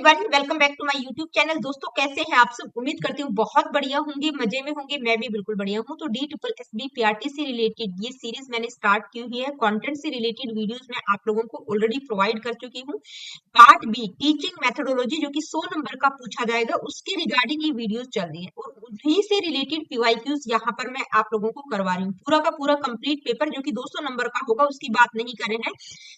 Everyone, welcome back to my YouTube channel. दोस्तों, कैसे हैं आप सब? उम्मीद करती हूँ बहुत बढ़िया होंगे, मजे में होंगे। मैं भी बिल्कुल बढ़िया हूँ। तो DSSB पीआरटी से रिलेटेड ये सीरीज मैंने स्टार्ट की हुई है। कंटेंट से रिलेटेड वीडियोस मैं आप लोगों को ऑलरेडी प्रोवाइड कर चुकी हूँ। पार्ट बी टीचिंग मेथोडोलॉजी, जो कि 100 नंबर का पूछा जाएगा, उसके रिगार्डिंग ये वीडियोस चल रही है और उन्हीं से रिलेटेड पीवाईक्यूज यहाँ पर मैं आप लोगों को करवा रही हूँ। पूरा का पूरा कंप्लीट पेपर जो कि 200 नंबर का होगा उसकी बात नहीं कर रहे हैं,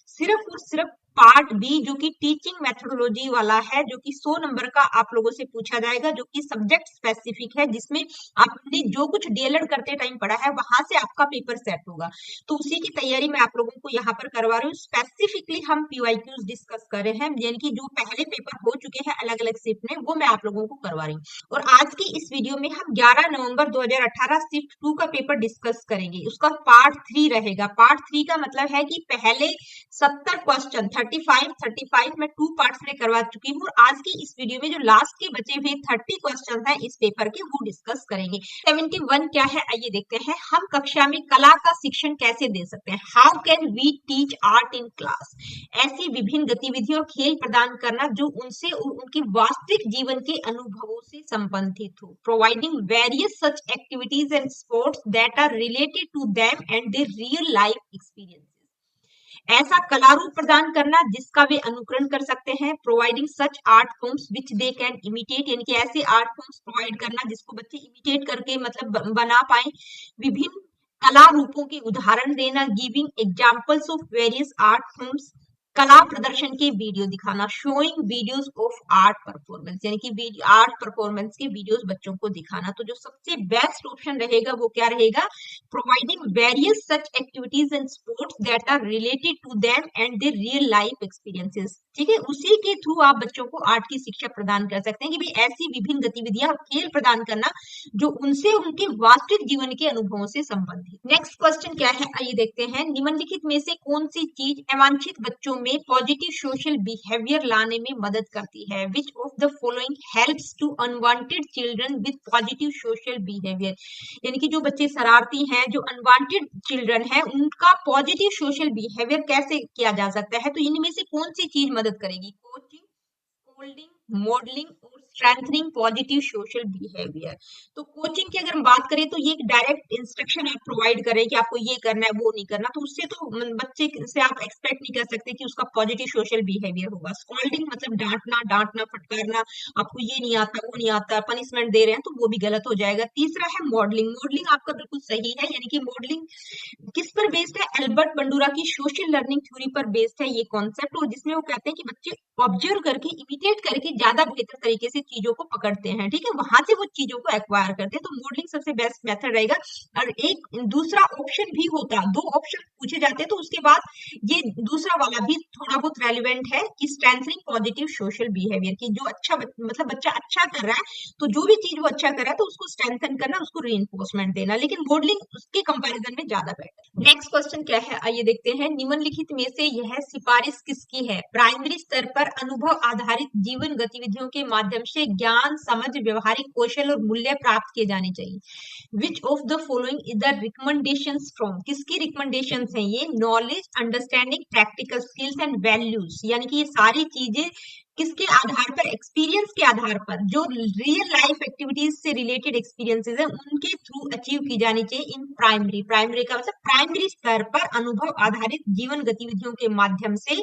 सिर्फ और सिर्फ पार्ट बी जो कि टीचिंग मेथोडोलॉजी वाला है, जो कि 100 नंबर का आप लोगों से पूछा जाएगा, जो कि सब्जेक्ट स्पेसिफिक है, जिसमें आपने जो कुछ डीएलएड करते टाइम पढ़ा है वहां से आपका पेपर सेट होगा। तो उसी की तैयारी मैं आप लोगों को यहाँ पर करवा रही हूँ। स्पेसिफिकली हम पीवाईक्यूज डिस्कस कर रहे हैं, यानी कि जो पहले पेपर हो चुके हैं अलग अलग शिफ्ट में, वो मैं आप लोगों को करवा रही हूँ। और आज की इस वीडियो में हम 11 नवंबर 2018 शिफ्ट 2 का पेपर डिस्कस करेंगे। उसका पार्ट 3 रहेगा। पार्ट 3 का मतलब है कि पहले 70 क्वेश्चन 35 में 2 पार्ट्स में करवा चुकी हूँ और आज की इस वीडियो में जो लास्ट के बचे हुए 30 क्वेश्चन हैं इस पेपर के, वो डिस्कस करेंगे। 71 क्या है आइए देखते हैं। हम कक्षा में कला का शिक्षण कैसे दे सकते हैं? How can we teach art in class? ऐसी विभिन्न गतिविधियों और खेल प्रदान करना जो उनसे उनके वास्तविक जीवन के अनुभवों से संबंधित हो। Providing various such activities and sports that are related to them and their real life experience. ऐसा कला रूप प्रदान करना जिसका वे अनुकरण कर सकते हैं। Providing such art forms which they can imitate, यानी कि ऐसे आर्ट फॉर्म्स प्रोवाइड करना जिसको बच्चे इमिटेट करके मतलब बना पाए। विभिन्न कला रूपों के उदाहरण देना। Giving examples of various art forms. कला प्रदर्शन के वीडियो दिखाना। Showing videos of art performance, यानी कि आर्ट परफॉर्मेंस के वीडियोस बच्चों को दिखाना। तो जो सबसे बेस्ट ऑप्शन रहेगा वो क्या रहेगा? Providing various such activities and sports that are related to them and their real life experiences. ठीक है, उसी के थ्रू आप बच्चों को आर्ट की शिक्षा प्रदान कर सकते हैं कि भाई ऐसी विभिन्न गतिविधियां और खेल प्रदान करना जो उनसे उनके वास्तविक जीवन के अनुभवों से संबंधित। नेक्स्ट क्वेश्चन क्या है आइए देखते हैं। निम्नलिखित में से कौन सी चीज अवांछित बच्चों में पॉजिटिव सोशल बिहेवियर लाने में मदद करती है? Which of the following helps to unwanted children with positive social behaviour? यानी कि जो बच्चे शरारती हैं, जो अनवांटेड चिल्ड्रन है, उनका पॉजिटिव सोशल बिहेवियर कैसे किया जा सकता है? तो इनमें से कौन सी चीज मदद करेगी? कोचिंग, स्कोल्डिंग, मॉडलिंग और स्ट्रेंथनिंग पॉजिटिव सोशल बिहेवियर। तो कोचिंग की अगर हम बात करें तो ये डायरेक्ट इंस्ट्रक्शन आप प्रोवाइड करें कि आपको ये करना है वो नहीं करना, तो उससे तो बच्चे से आप एक्सपेक्ट नहीं कर सकते कि उसका पॉजिटिव सोशल बिहेवियर होगा। स्कॉल्डिंग मतलब डांटना फटकारना, आपको ये नहीं आता वो नहीं आता, पनिशमेंट दे रहे हैं, तो वो भी गलत हो जाएगा। तीसरा है मॉडलिंग। मॉडलिंग आपका बिल्कुल सही है, यानी कि मॉडलिंग किस पर बेस्ड है? एल्बर्ट बंडूरा की सोशल लर्निंग थ्योरी पर बेस्ड है ये कॉन्सेप्ट, और जिसमें वो कहते हैं कि बच्चे ऑब्जर्व करके, इमिटेट करके ज्यादा बेहतर तरीके से चीजों को पकड़ते हैं। ठीक है, वहां से वो चीजों को एक्वायर करते हैं। तो मॉडलिंग सबसे बेस्ट मेथड रहेगा। और एक दूसरा ऑप्शन भी होता, 2 ऑप्शन पूछे जाते हैं तो उसके बाद ये दूसरा वाला भी थोड़ा बहुत रेलिवेंट है कि स्ट्रेंथनिंग पॉजिटिव सोशल बिहेवियर की। जो अच्छा मतलब बच्चा अच्छा कर रहा है, तो जो भी चीज वो अच्छा कर रहा है तो उसको स्ट्रेंथन करना, उसको रीइंफोर्समेंट देना, लेकिन मॉडलिंग उसके कंपैरिजन में ज्यादा बेटर। नेक्स्ट क्वेश्चन क्या है आइए देखते हैं। निम्नलिखित में से यह सिफारिश किसकी है? प्राइमरी स्तर पर अनुभव आधारित जीवन गतिविधियों के माध्यम से ज्ञान, समझ, व्यवहारिक कौशल और मूल्य प्राप्त किए जाने चाहिए। विच of the following is the recommendations from? किसकी रिकमेंडेशंस हैं ये? Knowledge, understanding, practical skills and values, यानी कि ये सारी चीजें किसके आधार पर? एक्सपीरियंस के आधार पर। जो रियल लाइफ एक्टिविटीज से रिलेटेड एक्सपीरियंसेस हैं उनके थ्रू अचीव की जानी चाहिए इन प्राइमरी। प्राइमरी का मतलब प्राइमरी स्तर पर अनुभव आधारित जीवन गतिविधियों के माध्यम से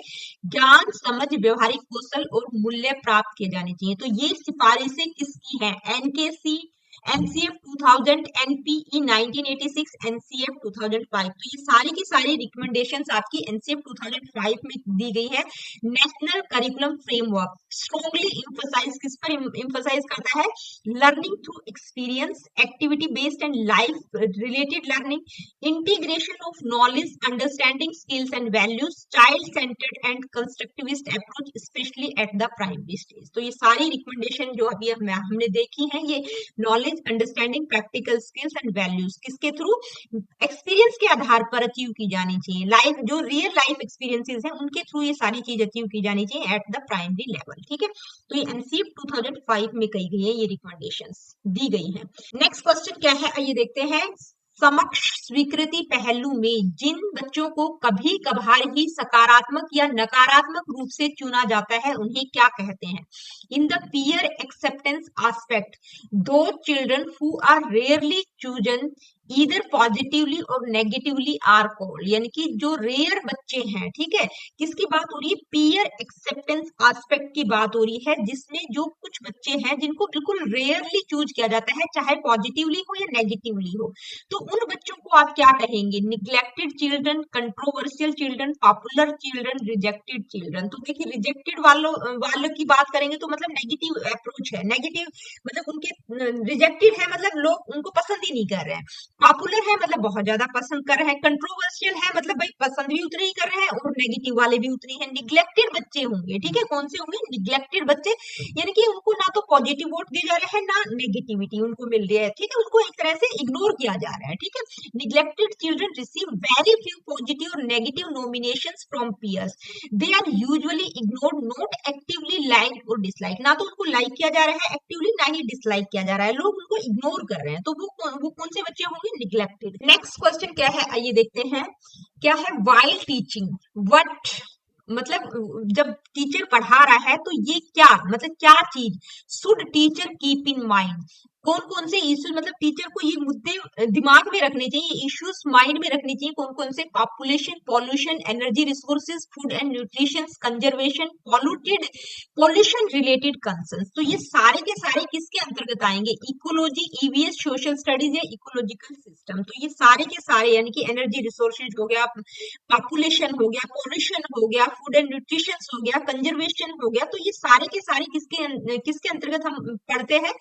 ज्ञान, समझ, व्यवहारिक कौशल और मूल्य प्राप्त किए जाने चाहिए। तो ये सिफारिशें किसकी हैं? NKC, NCF 2000, NPE 1986, NCF 2005। तो ये सारी की सारी रिकमेंडेशंस आपकी एनसीएफ 2005 में दी गई है। नेशनल करिकुलम फ्रेमवर्क स्ट्रॉन्गली इंफोसाइज किस पर इंफोसाइज करता है? Learning through experience, activity based and life related learning, integration of knowledge, understanding skills and values, child centred and constructivist approach specially at the primary stage. तो ये सारी रिकमेंडेशन जो अभी हमने देखी है, ये knowledge, understanding, practical skills and values किसके थ्रू? एक्सपीरियंस के आधार पर अचीव की जानी चाहिए। लाइफ जो रियल लाइफ एक्सपीरियंसेस हैं उनके थ्रू ये सारी चीज अचीव की जानी चाहिए एट द प्राइमरी लेवल। ठीक है, तो ये एनसीएफ 2005 में कही गई है, ये रिकमेंडेशंस दी गई हैं। नेक्स्ट क्वेश्चन क्या है आइए देखते हैं। समक्ष स्वीकृति पहलू में जिन बच्चों को कभी कभार ही सकारात्मक या नकारात्मक रूप से चुना जाता है उन्हें क्या कहते हैं? In the peer acceptance aspect, दो children who are rarely chosen either positively और नेगेटिवली आर कॉल्ड, यानी कि जो रेयर बच्चे हैं, ठीक है, किसकी बात हो रही है? पीयर एक्सेप्टेंस एस्पेक्ट की बात हो रही है, जिसमें जो कुछ बच्चे हैं जिनको बिल्कुल रेयरली चूज किया जाता है, चाहे पॉजिटिवली हो या नेगेटिवली हो, तो उन बच्चों को आप क्या कहेंगे? Neglected children, controversial children, popular children, rejected children. तो देखिए रिजेक्टेड वालों की बात करेंगे तो मतलब नेगेटिव अप्रोच है, नेगेटिव मतलब उनके रिजेक्टेड है मतलब लोग उनको पसंद ही नहीं कर रहे हैं, पॉपुलर है मतलब बहुत ज्यादा पसंद कर रहे हैं, कंट्रोवर्शियल है मतलब भाई पसंद भी उतने ही कर रहे हैं और नेगेटिव वाले भी उतने हैं। निग्लेक्टेड बच्चे होंगे, ठीक है, कौन से होंगे? निग्लेक्टेड बच्चे, यानी कि उनको ना तो पॉजिटिव वोट दिए जा रहे हैं ना नेगेटिविटी उनको मिल रही है, ठीक है, उनको एक तरह से इग्नोर किया जा रहा है, ठीक है। Neglected children receive very few positive और negative nominations from peers, they are usually ignored, not actively like और डिसलाइक, ना तो उनको लाइक किया जा रहा है एक्टिवली, ना ही डिसलाइक किया जा रहा है, लोग उनको इग्नोर कर रहे हैं, तो वो कौन से बच्चे होंगे? निग्लेक्टेड। नेक्स्ट क्वेश्चन क्या है, आइए देखते हैं क्या है। वाइल टीचिंग व्हाट, मतलब जब टीचर पढ़ा रहा है तो ये क्या मतलब क्या चीज should teacher keep in mind, कौन कौन से इश्यूज, मतलब टीचर को ये मुद्दे दिमाग में रखने चाहिए, इश्यूज माइंड में रखने चाहिए, कौन कौन से? Population, pollution, energy resources, food and nutrition, conservation, pollution related concerns. तो ये सारे के सारे किसके अंतर्गत आएंगे? इकोलॉजी, ईवीएस, सोशल स्टडीज या इकोलॉजिकल सिस्टम। तो ये सारे के सारे यानी कि एनर्जी रिसोर्सेज हो गया, पॉपुलेशन हो गया, पॉल्यूशन हो गया, फूड एंड न्यूट्रिशन हो गया, कंजर्वेशन हो गया, तो ये सारे के सारे किसके अंतर्गत हम पढ़ते हैं?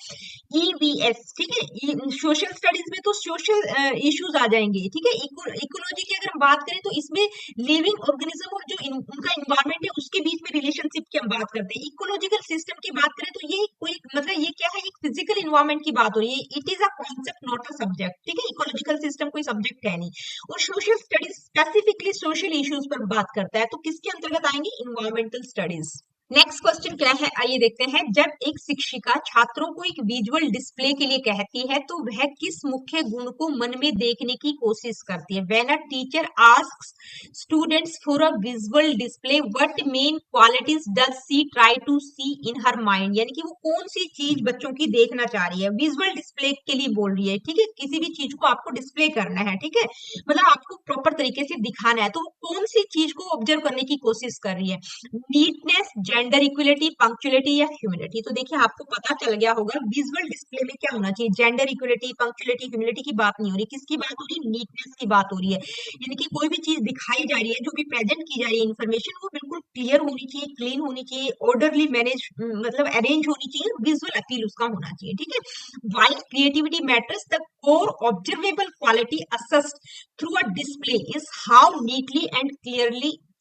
ईवीएस, ठीक है। सोशल स्टडीज में तो सोशल इश्यूज आ जाएंगे, ठीक है। इकोलॉजी की अगर हम बात करें तो इसमें लिविंग ऑर्गेनिज्म और जो उनका इन्वायरमेंट है उसके बीच में रिलेशनशिप की हम बात करते हैं। इकोलॉजिकल सिस्टम की बात करें तो ये कोई मतलब ये क्या है? एक फिजिकल इन्वायरमेंट की बात हो रही है, it is a concept not a subject, ठीक है। इकोलॉजिकल सिस्टम कोई सब्जेक्ट है नहीं। और social studies specifically social issues पर बात करता है, तो किसके अंतर्गत आएंगे? Environmental studies. नेक्स्ट क्वेश्चन क्या है, आइए देखते हैं। जब एक शिक्षिका छात्रों को एक विजुअल डिस्प्ले के लिए कहती है तो वह किस मुख्य गुण को मन में देखने की कोशिश करती है? When a teacher asks students for a visual display what main qualities does she try to see in her mind, यानी कि वो कौन सी चीज बच्चों की देखना चाह रही है? विजुअल डिस्प्ले के लिए बोल रही है, ठीक है, किसी भी चीज को आपको डिस्प्ले करना है, ठीक है, मतलब आपको प्रॉपर तरीके से दिखाना है, तो वो कौन सी चीज को ऑब्जर्व करने की कोशिश कर रही है? नीटनेस, जेंडर इक्वलिटी, पंक्चुअलिटी या ह्यूमिलिटी। तो देखिए आपको पता चल गया होगा विजुअल डिस्प्ले में क्या होना चाहिए। जेंडर इक्वलिटी, पंक्चुअलिटी, ह्यूमिलिटी की बात नहीं हो रही, किसकी बात हो रही है? नीटनेस की बात हो रही है, यानी कि कोई भी चीज दिखाई जा रही है, जो भी प्रेजेंट की जा रही है इन्फॉर्मेशन, वो बिल्कुल क्लियर होनी चाहिए, क्लीन होनी चाहिए, ऑर्डरली मैनेज मतलब अरेंज होनी चाहिए, विजुअल अपील उसका होना चाहिए, ठीक है। While creativity matters, the core observable quality assessed through a display is how neatly and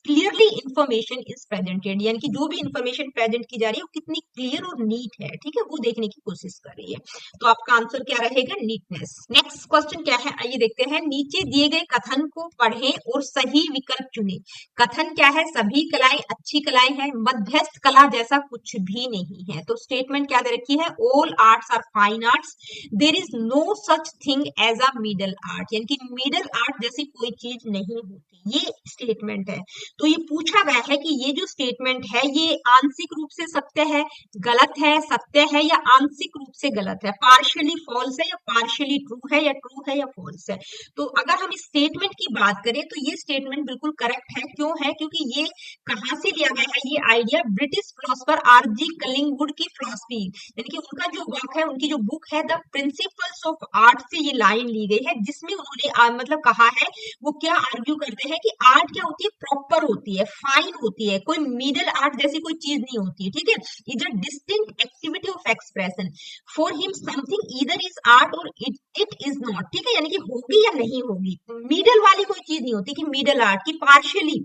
clearly information is presented, यानी कि जो भी इंफॉर्मेशन प्रेजेंट की जा रही है वो कितनी क्लियर और नीट है, ठीक है, वो देखने की कोशिश कर रही है। तो आपका आंसर क्या रहेगा? नीटनेस। नेक्स्ट क्वेश्चन क्या है, आइए देखते हैं। नीचे दिए गए कथन को पढ़ें और सही विकल्प चुनें। कथन क्या है? सभी कलाएं अच्छी कलाएं हैं, मध्यस्थ कला जैसा कुछ भी नहीं है। तो स्टेटमेंट क्या दे रखी है? All arts are fine arts, there is no such thing as a middle art, यानी कि मिडल आर्ट जैसी कोई चीज नहीं होती, ये स्टेटमेंट है। तो ये पूछा गया है कि ये जो स्टेटमेंट है ये आंशिक रूप से सत्य है, गलत है, सत्य है या आंशिक रूप से गलत है, पार्शियली फॉल्स है या पार्शियली ट्रू है या ट्रू है या फॉल्स है। तो अगर हम इस स्टेटमेंट की बात करें तो ये स्टेटमेंट बिल्कुल करेक्ट है। क्यों है? क्योंकि ये कहां से लिया गया है ये idea? British philosopher R G. Collingwood की फिलोसफी, यानी कि उनका जो वर्क है, उनकी जो बुक है द प्रिंसिपल्स ऑफ आर्ट से ये लाइन ली गई है, जिसमें उन्होंने मतलब कहा है, वो क्या आर्ग्यू करते हैं कि आर्ट क्या होती है? प्रॉपर होती है, फाइन होती है, कोई मिडल आर्ट जैसी कोई चीज नहीं होती है, ठीक है। Is a distinct activity of expression, for him something either is art और इट इज नॉट, ठीक है, यानी कि होगी या नहीं होगी, मिडल वाली कोई चीज नहीं होती कि मिडल आर्ट की partially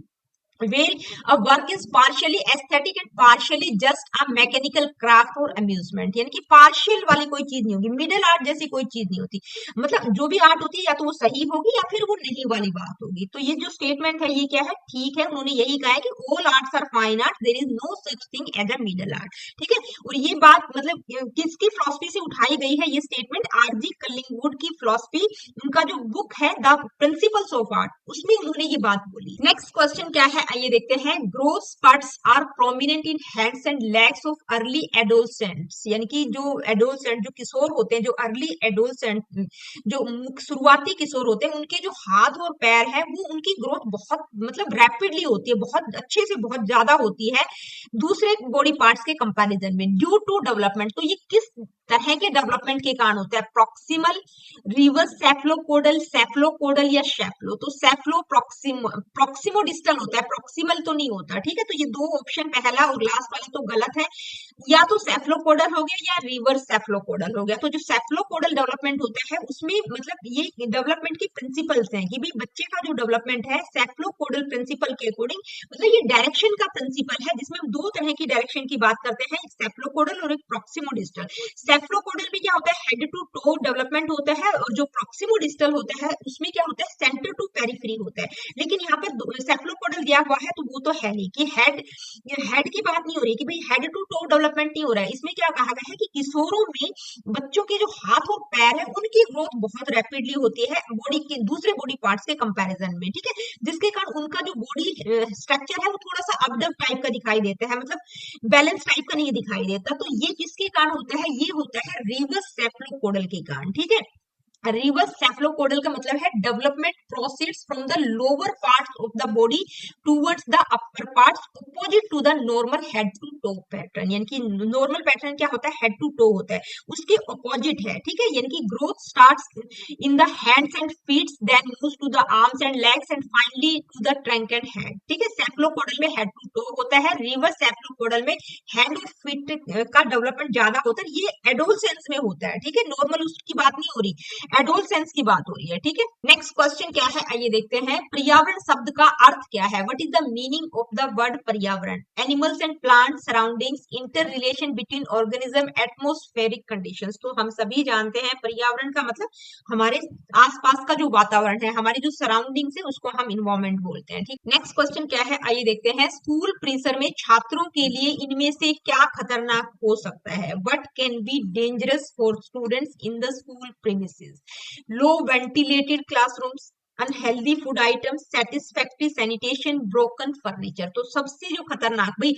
where a work is partially aesthetic and partially just a mechanical craft or amusement, यानी कि पार्शियल वाली कोई चीज नहीं होगी, मिडिल आर्ट जैसी कोई चीज नहीं होती। मतलब जो भी आर्ट होती है या तो वो सही होगी या फिर वो नहीं वाली बात होगी। तो ये जो स्टेटमेंट है ये क्या है, ठीक है, उन्होंने यही कहा है कि all arts are fine art, there is no such thing as a middle art. ठीक है, और ये बात मतलब किसकी फिलोसफी से उठाई गई है ये स्टेटमेंट, आरजी कलिंगवुड की फिलोसफी, उनका जो बुक है द प्रिंसिपल्स ऑफ आर्ट, उसमें उन्होंने ये बात बोली। नेक्स्ट क्वेश्चन क्या है आइए देखते हैं। Growth spurts are prominent in hands and legs of early adolescents, यानी कि जो एडोलसेंट, जो किशोर होते हैं, जो अर्ली एडोलसेंट, जो शुरुआती किशोर होते हैं, उनके जो हाथ और पैर है वो उनकी ग्रोथ बहुत मतलब रैपिडली होती है, बहुत अच्छे से बहुत ज्यादा होती है दूसरे बॉडी पार्ट्स के कंपैरिजन में, ड्यू टू डेवलपमेंट। तो ये किस तरह के डेवलपमेंट के कारण होता है, प्रॉक्सिमल, रिवर्स सेफ्लोकोडल, सेफ्लोकोडल या शेफ्लो। तो सेफ्लो प्रॉक्सिमो डिस्टल होता है, प्रॉक्सिमल तो नहीं होता। ठीक है, तो ये दो ऑप्शन, पहला और लास्ट वाला तो गलत है, या तो सेफ्लोकोडल हो गया या रिवर्स सेफ्लोकोडल हो गया। तो जो सेफ्लोकोडल डेवलपमेंट होता है उसमें मतलब ये डेवलपमेंट की प्रिंसिपल्स हैं कि भाई बच्चे का जो डेवलपमेंट है सेफ्लोकोडल प्रिंसिपल के अकॉर्डिंग, मतलब ये डायरेक्शन का प्रिंसिपल है जिसमें हम दो तरह की डायरेक्शन की बात करते हैं, एक सेफ्लोकोडल और एक प्रॉक्सिमोडिस्टल। सेफ्लोकोडल में क्या होता है, हेड टू टो डेवलपमेंट होता है, और जो प्रॉक्सिमोडिस्टल होता है उसमें क्या होता है, सेंटर टू पेरिफेरी होता है। लेकिन यहाँ पर सेफ्लोकोडल दिया हुआ है तो वो तो है नहीं कि हेड की बात नहीं हो रही कि भाई हेड टू टो डेवलपमेंट नहीं हो रहा है। इसमें क्या कहा गया है कि किशोरों में बच्चों के जो हाथ और पैर है उनकी ग्रोथ बहुत रैपिडली होती है बॉडी के दूसरे बॉडी पार्ट्स के कंपैरिजन में। ठीक है, जिसके कारण उनका जो बॉडी स्ट्रक्चर है वो थोड़ा सा अपडब टाइप का दिखाई देता है, मतलब बैलेंस टाइप का नहीं दिखाई देता। तो ये किसके कारण होता है, ये होता है रिवर्स सेफ्लोकोडल के कारण। ठीक है, रिवर्स सेफ्लोकोडल का मतलब है development proceeds from the lower parts of the body towards the upper parts opposite to the normal head to toe pattern, यानी कि नॉर्मल पैटर्न क्या होता है, हेड टू टो होता है, उसके अपोजिट है। ठीक है, यानी कि growth starts in the hands and feet, then moves to the arms and legs and finally to the trunk and head. ठीक है, सेफ्लोकोडल में हेड टू टो होता है, रिवर्स सेफ्लोकोडल में हैंड और फीट का डेवलपमेंट ज्यादा होता है, ये एडोलसेंस में होता है। ठीक है, नॉर्मल उसकी बात नहीं हो रही, एडोलसेंस की बात हो रही है। ठीक है, नेक्स्ट क्वेश्चन क्या है आइए देखते हैं। पर्यावरण शब्द का अर्थ क्या है, what is the meaning of the word paryavaran, animals and plant surroundings, inter relation between organism, atmospheric conditions. तो हम सभी जानते हैं पर्यावरण का मतलब हमारे आसपास का जो वातावरण है, हमारी जो सराउंडिंग्स है उसको हम इन्वायरमेंट बोलते हैं। ठीक, नेक्स्ट क्वेश्चन क्या है आइए देखते हैं। स्कूल परिसर में छात्रों के लिए इनमें से क्या खतरनाक हो सकता है, what can be dangerous for students in the school premises, low ventilated classrooms, unhealthy food items, satisfactory sanitation, broken furniture. तो सबसे जो खतरनाक भाई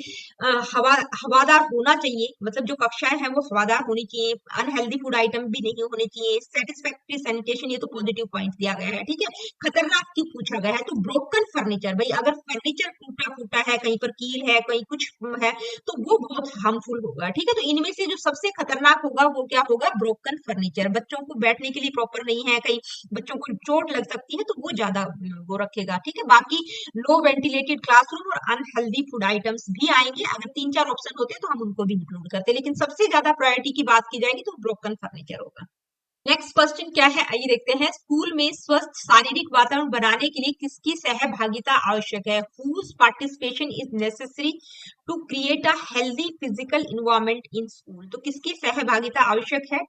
हवादार होना चाहिए, मतलब जो कक्षाएं हैं वो हवादार होनी चाहिए, अनहेल्दी फूड आइटम भी नहीं होने चाहिए, सेटिस्फैक्टरी सैनिटेशन, ये तो पॉजिटिव पॉइंट दिया गया है। ठीक है, खतरनाक क्यों पूछा गया है, तो ब्रोकन फर्नीचर, भाई अगर फर्नीचर टूटा फूटा है, कहीं पर कील है, कहीं कुछ है, तो वो बहुत हार्मफुल होगा। ठीक है, तो इनमें से जो सबसे खतरनाक होगा वो क्या होगा, ब्रोकन फर्नीचर। बच्चों को बैठने के लिए प्रॉपर नहीं है, कहीं बच्चों को चोट लग सकती है, तो वो ज्यादा वो रखेगा। ठीक है, बाकी लो वेंटिलेटेड क्लासरूम और अनहेल्दी फूड आइटम्स भी आएंगे, अगर तीन चार ऑप्शन होते हैं तो हम उनको भी इंक्लूड करते हैं, लेकिन सबसे ज्यादा प्रायोरिटी की बात की जाएगी तो ब्रोकन फर्नीचर होगा। नेक्स्ट क्वेश्चन क्या है आइए देखते हैं। स्कूल में स्वस्थ शारीरिक वातावरण बनाने के लिए किसकी सहभागिता आवश्यक है, whose participation is necessary to create a healthy physical environment in school. तो किसकी सहभागिता आवश्यक है,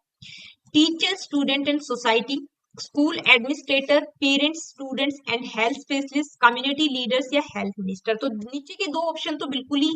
teacher, student and society, school administrator, parents, students and health specialist, community leaders या हेल्थ मिनिस्टर। तो नीचे के दो ऑप्शन तो बिल्कुल ही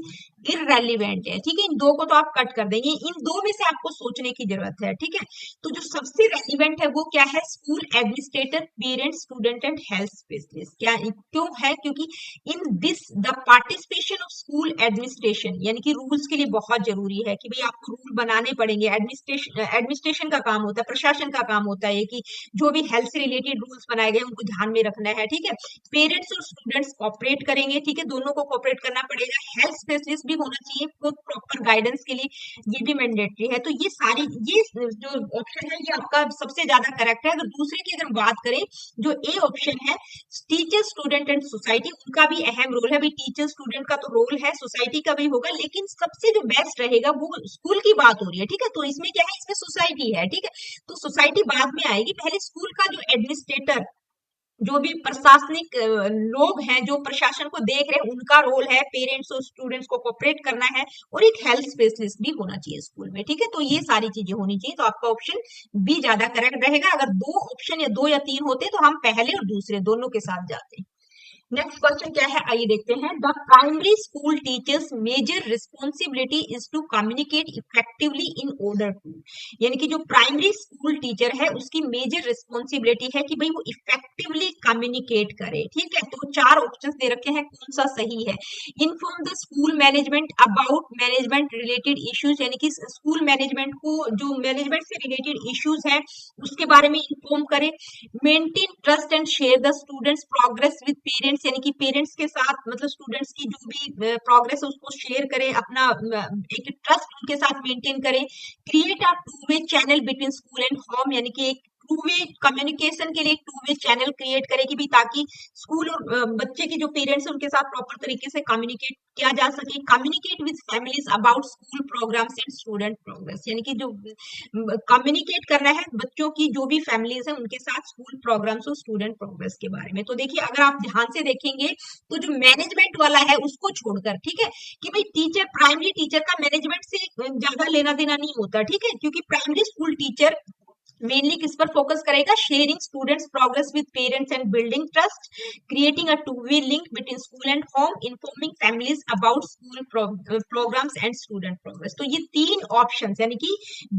इररेलीवेंट है। ठीक है, इन दो को तो आप कट कर देंगे, इन दो में से आपको सोचने की जरूरत है। ठीक है, तो जो सबसे रेलिवेंट है वो क्या है, school administrator, parents, student and health specialist. क्या क्यों है, क्योंकि in this the participation of school administration, यानी कि रूल्स के लिए बहुत जरूरी है कि भाई आपको रूल बनाने पड़ेंगे। एडमिनिस्ट्रेशन का काम होता है, प्रशासन का काम होता है कि जो भी हेल्थ से रिलेटेड रूल्स बनाए गए उनको ध्यान में रखना है। ठीक है, पेरेंट्स और स्टूडेंट्स कोऑपरेट करेंगे। ठीक है, दोनों को कोऑपरेट करना पड़ेगा, हेल्थ स्पेशलिस्ट भी होना चाहिए वो प्रॉपर गाइडेंस के लिए, ये भी मैंडेटरी है। तो ये सारी ये जो ऑप्शन है ये आपका सबसे ज्यादा करेक्ट है। अगर दूसरे की अगर बात करें, जो ए ऑप्शन है टीचर, स्टूडेंट एंड सोसाइटी, उनका भी अहम रोल है। भाई टीचर स्टूडेंट का तो रोल है, सोसाइटी का भी होगा, लेकिन सबसे जो बेस्ट रहेगा वो स्कूल की बात हो रही है। ठीक है, तो इसमें क्या है, इसमें सोसाइटी है। ठीक है, तो सोसाइटी बाद में आएगी, पहले स्कूल का जो एडमिनिस्ट्रेटर जो भी प्रशासनिक लोग हैं, जो प्रशासन को देख रहे हैं, उनका रोल है पेरेंट्स और स्टूडेंट्स को कोऑपरेट करना है, और एक हेल्थ स्पेशलिस्ट भी होना चाहिए स्कूल में, ठीक है। तो ये सारी चीजें होनी चाहिए, तो आपका ऑप्शन बी ज्यादा करेक्ट रहेगा। अगर दो ऑप्शन या दो या तीन होते तो हम पहले और दूसरे दोनों के साथ जाते। नेक्स्ट क्वेश्चन क्या है, आइए देखते हैं। The primary school teachers major responsibility is to communicate effectively in order to, यानी कि जो प्राइमरी स्कूल टीचर है उसकी मेजर रिस्पॉन्सिबिलिटी है कि भाई वो इफेक्टिवली कम्युनिकेट करे, ठीक है। तो चार ऑप्शंस दे रखे हैं, कौन सा सही है। Inform the school management about management related issues, यानी कि स्कूल मैनेजमेंट को जो मैनेजमेंट से रिलेटेड इश्यूज है उसके बारे में इन्फॉर्म करे। Maintain trust and share the students progress with parents, यानी कि पेरेंट्स के साथ मतलब स्टूडेंट्स की जो भी प्रोग्रेस है उसको शेयर करें, अपना एक ट्रस्ट उनके साथ मेंटेन करें। Create a two way channel between school and home, यानी कि एक टू वे कम्युनिकेशन के लिए एक टू वे चैनल क्रिएट करें कि भी ताकि स्कूल और बच्चे के जो पेरेंट्स हैं उनके साथ प्रॉपर तरीके से कम्युनिकेट किया जा सके। Communicate with families about school programmes and student progress, यानी कि जो कम्युनिकेट करना है बच्चों की जो भी फैमिलीज है उनके साथ स्कूल प्रोग्राम्स और स्टूडेंट प्रोग्रेस के बारे में। तो देखिए अगर आप ध्यान से देखेंगे तो जो मैनेजमेंट वाला है उसको छोड़कर, ठीक है, कि भाई टीचर प्राइमरी टीचर का मैनेजमेंट से ज्यादा लेना देना नहीं होता, ठीक है, क्योंकि प्राइमरी स्कूल टीचर मेनली किस पर फोकस करेगा, sharing students progress with parents and building trust, creating a two way link between school and home, informing families about school programmes and student progress. तो ये तीन ऑप्शन यानी कि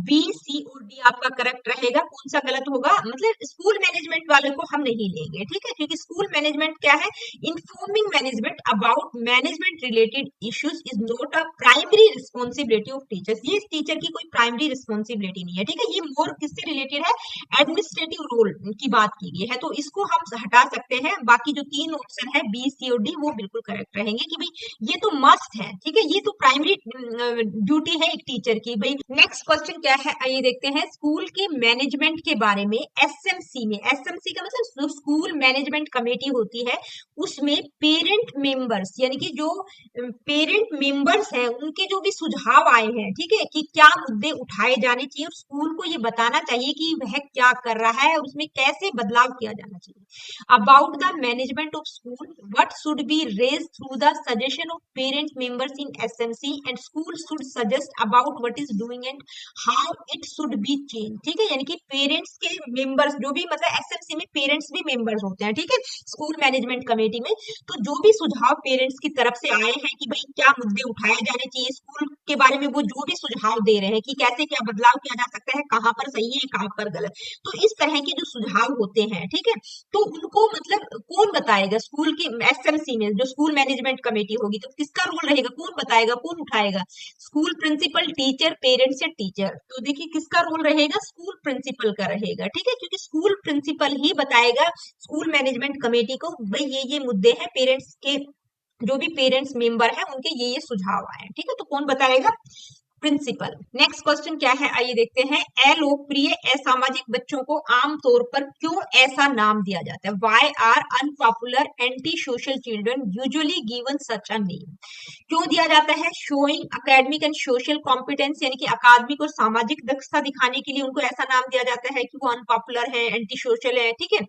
B C और D आपका करेक्ट रहेगा। कौन सा गलत होगा, मतलब स्कूल मैनेजमेंट वाले को हम नहीं लेंगे, ठीक है, क्योंकि स्कूल मैनेजमेंट क्या है, informing management about management related issues is not a primary responsibility of teachers, ये टीचर की कोई प्राइमरी रिस्पॉन्सिबिलिटी नहीं है, ठीक है। ये मोर किससे रिलेटेड है, एडमिनिस्ट्रेटिव रोल की बात की गई है, तो इसको हम हटा सकते हैं। बाकी जो तीन ऑप्शन है बी सी और डी वो बिल्कुल करेक्ट रहेंगे कि भाई ये तो मस्ट है, ठीक है, ये तो प्राइमरी ड्यूटी है एक टीचर की भाई। नेक्स्ट क्वेश्चन क्या है, आइए देखते हैं। स्कूल के मैनेजमेंट के बारे में एसएमसी में, एसएमसी का मतलब स्कूल मैनेजमेंट कमेटी होती है, उसमें पेरेंट मेंबर्स यानी कि जो पेरेंट मेंबर्स हैं उनके जो भी सुझाव आए हैं, ठीक है, कि क्या मुद्दे उठाए जाने चाहिए और स्कूल को ये बताना चाहिए कि वह क्या कर रहा है और उसमें कैसे बदलाव किया जाना चाहिए। About the management of school what should be raise through the suggestion of parent members in SMC and school should suggest about what is doing and how it should be change, ठीक है, यानी कि parents के members जो भी मतलब SMC में parents भी मेंबर्स होते हैं, ठीक है, स्कूल मैनेजमेंट कमेटी में। तो जो भी सुझाव पेरेंट्स की तरफ से आए हैं कि भाई क्या मुद्दे उठाए जाने चाहिए स्कूल के बारे में, वो जो भी सुझाव दे रहे हैं कि कैसे क्या बदलाव किया जा सकता है, कहाँ पर सही है कहाँ पर गलत, तो इस तरह के जो सुझाव होते हैं, ठीक है, तो उनको मतलब कौन बताएगा, स्कूल की एसएमसी में जो स्कूल मैनेजमेंट कमेटी होगी तो किसका रोल रहेगा, कौन बताएगा कौन उठाएगा, स्कूल प्रिंसिपल, टीचर, पेरेंट्स या टीचर। तो देखिए किसका रोल रहेगा, स्कूल प्रिंसिपल का रहेगा, ठीक है, क्योंकि स्कूल प्रिंसिपल ही बताएगा स्कूल मैनेजमेंट कमेटी को भाई ये मुद्दे हैं, पेरेंट्स के जो भी पेरेंट्स मेंबर है उनके ये सुझाव आए, ठीक है, तो कौन बताएगा, प्रिंसिपल। नेक्स्ट क्वेश्चन क्या है, आइए देखते हैं। अलोकप्रिय असामाजिक बच्चों को आमतौर पर क्यों ऐसा नाम दिया जाता है, why are unpopular anti social children usually given such a name, क्यों दिया जाता है, showing academic and social competence, यानी कि अकादमिक और सामाजिक दक्षता दिखाने के लिए उनको ऐसा नाम दिया जाता है कि वो अनपॉपुलर है, एंटी सोशल है, ठीक है,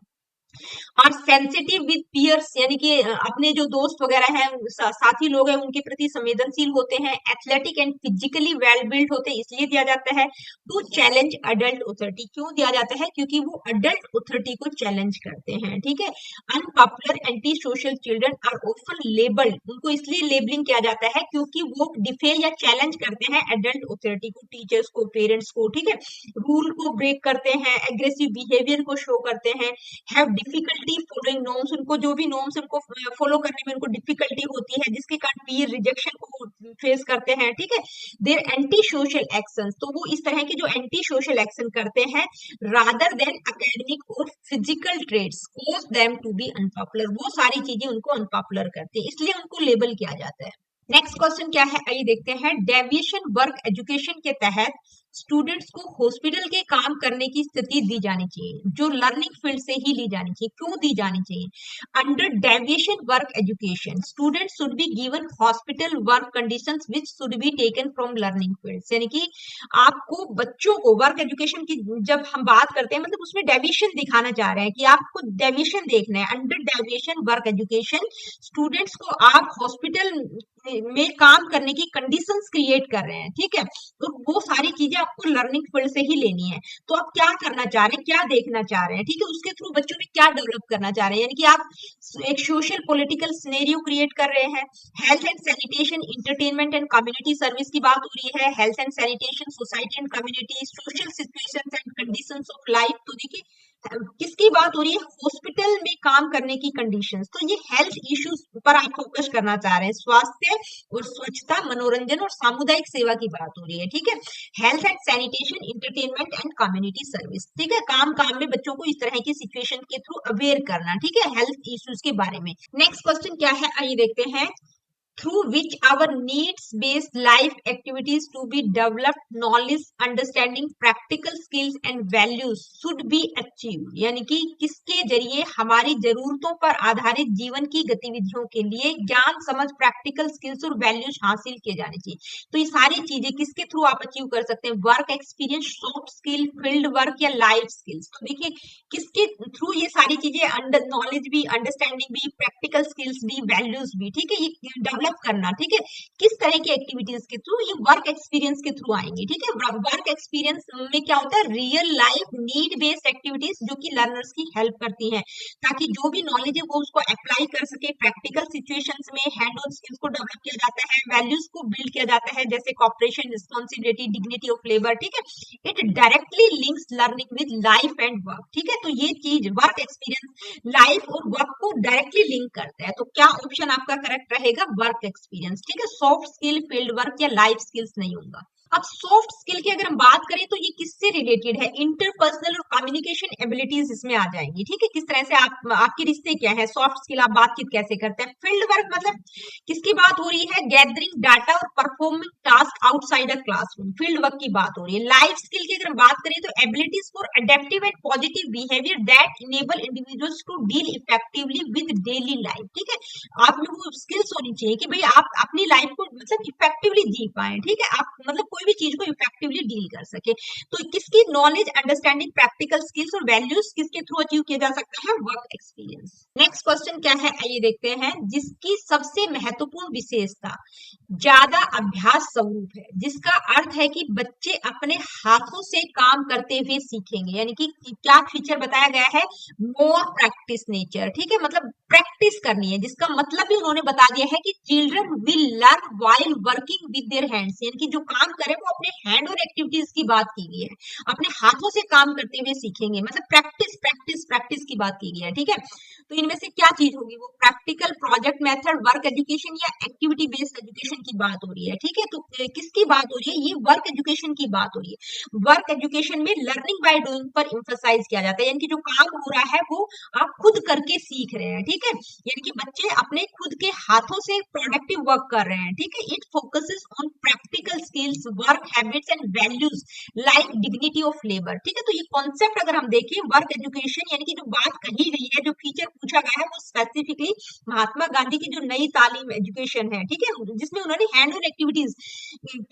और सेंसिटिव विद पियर्स, यानी कि अपने जो दोस्त वगैरह हैं साथी लोग हैं उनके प्रति संवेदनशील होते हैं, athletic and physically well build होते हैं इसलिए दिया जाता है। टू चैलेंज अडल्ट ऑथोरिटी, क्यों दिया जाता है, क्योंकि वो अडल्ट ऑथोरिटी को चैलेंज करते हैं, ठीक है। Unpopular anti social children are often labelled, उनको इसलिए लेबलिंग किया जाता है क्योंकि वो डिफे या चैलेंज करते हैं एडल्ट ऑथोरिटी को, टीचर्स को, पेरेंट्स को, ठीक है, रूल को ब्रेक करते हैं, एग्रेसिव बिहेवियर को शो करते हैं, हैव डिफिकल्टी फॉलोइंग नॉर्म्स, उनको जो भी नॉर्म्स उनको फॉलो करने में उनको डिफिकल्टी होती है जिसके कारण पीयर रिजेक्शन को फेस करते हैं, ठीक है। देयर एंटी सोशल एक्शंस, तो वो इस तरह के जो एंटी सोशल एक्शन करते हैं रादर देन एकेडमिक और physical traits cause them to be unpopular, वो सारी चीजें उनको अनपॉपुलर करती है इसलिए उनको लेबल किया जाता है। नेक्स्ट क्वेश्चन क्या है, आइए देखते हैं। डेविएशन वर्क एजुकेशन के तहत स्टूडेंट्स को हॉस्पिटल के काम करने की स्थिति दी जानी चाहिए, जो लर्निंग फील्ड से ही ली जानी चाहिए। क्यों दी जानी चाहिए? Under deviation work education students should be given hospital work conditions which should be taken from learning fields. यानी कि आपको बच्चों को वर्क एजुकेशन की जब हम बात करते हैं, मतलब उसमें डेविएशन दिखाना चाह रहे हैं कि आपको डेविएशन देखना है। Under deviation work education students को आप हॉस्पिटल में काम करने की कंडीशंस क्रिएट कर रहे हैं, ठीक है। तो वो सारी चीजें आपको लर्निंग फील्ड से ही लेनी है। तो आप क्या करना चाह रहे हैं, क्या देखना चाह रहे हैं, ठीक है, उसके थ्रू बच्चों में क्या डेवलप करना चाह रहे हैं। यानी कि आप एक सोशल पॉलिटिकल सिनेरियो क्रिएट कर रहे हैं। Health and sanitation, entertainment and community service की बात हो रही है। Health and sanitation, society and community, social situations and conditions of life. तो देखिए किसकी बात हो रही है? हॉस्पिटल में काम करने की कंडीशंस। तो ये हेल्थ इश्यूज पर आप फोकस करना चाह रहे हैं। स्वास्थ्य और स्वच्छता, मनोरंजन और सामुदायिक सेवा की बात हो रही है, ठीक है। Health and sanitation, entertainment and community service, ठीक है। काम काम में बच्चों को इस तरह की सिचुएशन के थ्रू अवेयर करना, ठीक है, हेल्थ इश्यूज के बारे में। नेक्स्ट क्वेश्चन क्या है, आइए देखते हैं। through which our needs based life activities to be developed knowledge understanding practical skills and values should be achieved। यानी कि किसके जरिए हमारी जरूरतों पर आधारित जीवन की गतिविधियों के लिए ज्ञान, समझ, प्रैक्टिकल स्किल्स और वैल्यूज हासिल किए जाने चाहिए। तो ये सारी चीजें किसके थ्रू आप अचीव कर सकते हैं? Work experience, soft skill, field work या लाइफ स्किल्स। तो देखिए किसके थ्रू ये सारी चीजें, अंडर नॉलेज भी, अंडरस्टैंडिंग भी, प्रैक्टिकल स्किल्स भी, वैल्यूज भी, ठीक है, ये डेवलप करना, ठीक है। किस तरह की एक्टिविटीज के थ्रू? ये वर्क एक्सपीरियंस के थ्रू आएंगे, ठीक है। वर्क एक्सपीरियंस में क्या होता है? Real life need based activities जो कि लर्नर्स की हेल्प करती हैं, ताकि जो भी नॉलेज है वो उसको अप्लाई कर सके। प्रैक्टिकल सिचुएशंस में हैंड ऑन स्किल्स को डेवलप किया जाता है, वैल्यूज को बिल्ड किया जाता है, जैसे cooperation, responsibility, dignity of labour, ठीक है। It directly links learning with life and work, ठीक है। तो ये चीज वर्क एक्सपीरियंस लाइफ और वर्क को डायरेक्टली लिंक करता है। तो क्या ऑप्शन आपका करेक्ट रहेगा? वर्क एक्सपीरियंस, ठीक है। सॉफ्ट स्किल, फील्ड वर्क या लाइफ स्किल्स नहीं होगा। अब सॉफ्ट स्किल की अगर हम बात करें तो ये किससे रिलेटेड है? इंटरपर्सनल और कम्युनिकेशन एबिलिटीज इसमें आ जाएंगी, ठीक है। किस तरह से आपके रिश्ते क्या है? सॉफ्ट स्किल, आप बातचीत कैसे करते हैं। फील्ड वर्क मतलब किसकी बात हो रही है? गैदरिंग डाटा और performing task outside a classroom, field work की बात हो रही है। लाइफ स्किल की अगर हम बात करें तो abilities for adaptive and positive behaviour that enable individuals to deal effectively with daily life, ठीक है। आप में वो स्किल्स होनी चाहिए कि भाई आप अपनी लाइफ को मतलब इफेक्टिवली जी पाए, ठीक है। आप मतलब कोई भी चीज को इफेक्टिवली डील कर सके। तो किसकी नॉलेज, अंडरस्टैंडिंग, प्रैक्टिकल स्किल्स और वैल्यूज किसके थ्रू अचीव किया जा सकता है? Work experience. नेक्स्ट क्वेश्चन क्या है, आइए देखते हैं। जिसकी सबसे महत्वपूर्ण विशेषता ज्यादा अभ्यास स्वरूप है, जिसका अर्थ है कि बच्चे अपने हाथों से काम करते हुए सीखेंगे। यानी कि क्या फीचर बताया गया है? मोर प्रैक्टिस नेचर, ठीक है, मतलब प्रैक्टिस करनी है, जिसका मतलब भी उन्होंने बता दिया है कि children will learn while working with their hands. यानी कि जो काम करे वो अपने हैंड और एक्टिविटीज की बात की गई है, अपने हाथों से काम करते हुए सीखेंगे, मतलब प्रैक्टिस प्रैक्टिस प्रैक्टिस की बात की गई है, ठीक है। तो इनमें से क्या चीज होगी? वो practical, project method, work education या एक्टिविटी बेस्ड एजुकेशन की बात हो रही है, ठीक है। तो किसकी बात हो रही है? ये वर्क एजुकेशन की बात हो रही है। वर्क एजुकेशन में लर्निंग बाय डूइंग पर इंफसाइज किया जाता है, यानी कि जो काम हो रहा है वो आप खुद करके सीख रहे हैं, ठीक है। यानी कि बच्चे अपने खुद के हाथों से प्रोडक्टिव वर्क कर रहे हैं, ठीक है। It focuses on practical skills, work habits and values like dignity of labour, ठीक है। तो ये कॉन्सेप्ट अगर हम देखें, वर्क एजुकेशन यानी कि जो बात कही गई है, जो फीचर पूछा गया है, वो स्पेसिफिकली महात्मा गांधी की जो नई तालीम एजुकेशन है, ठीक है, जिसमें उन्होंने हैंड ऑन एक्टिविटीज